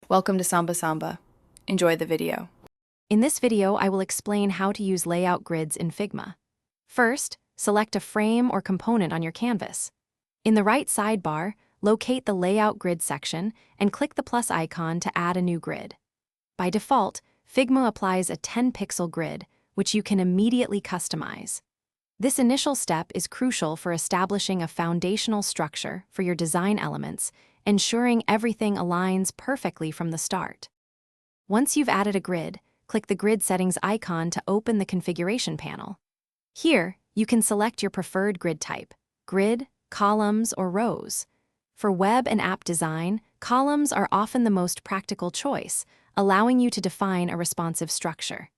Welcome to Samba Samba. Enjoy the video. In this video, I will explain how to use layout grids in Figma. First, select a frame or component on your canvas. In the right sidebar, locate the Layout Grid section and click the plus icon to add a new grid. By default, Figma applies a 10-pixel grid, which you can immediately customize. This initial step is crucial for establishing a foundational structure for your design elements, ensuring everything aligns perfectly from the start. Once you've added a grid, click the Grid Settings icon to open the configuration panel. Here, you can select your preferred grid type: grid, columns, or rows. For web and app design, columns are often the most practical choice, allowing you to define a responsive structure.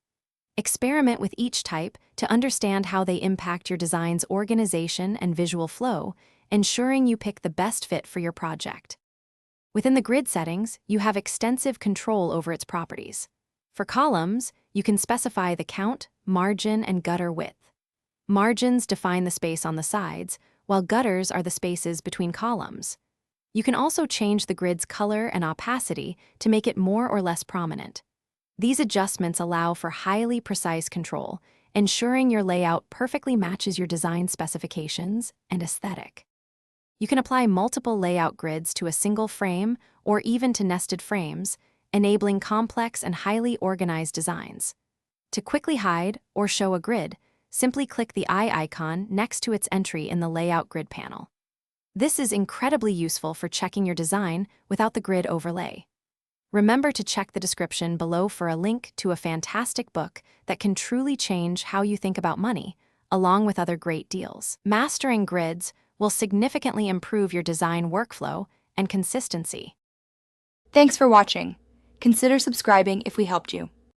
Experiment with each type to understand how they impact your design's organization and visual flow, ensuring you pick the best fit for your project. Within the grid settings, you have extensive control over its properties. For columns, you can specify the count, margin, and gutter width. Margins define the space on the sides, while gutters are the spaces between columns. You can also change the grid's color and opacity to make it more or less prominent. These adjustments allow for highly precise control, ensuring your layout perfectly matches your design specifications and aesthetic. You can apply multiple layout grids to a single frame or even to nested frames, enabling complex and highly organized designs. To quickly hide or show a grid, simply click the eye icon next to its entry in the Layout Grid panel. This is incredibly useful for checking your design without the grid overlay. Remember to check the description below for a link to a fantastic book that can truly change how you think about money, along with other great deals. Mastering grids will significantly improve your design workflow and consistency. Thanks for watching. Consider subscribing if we helped you.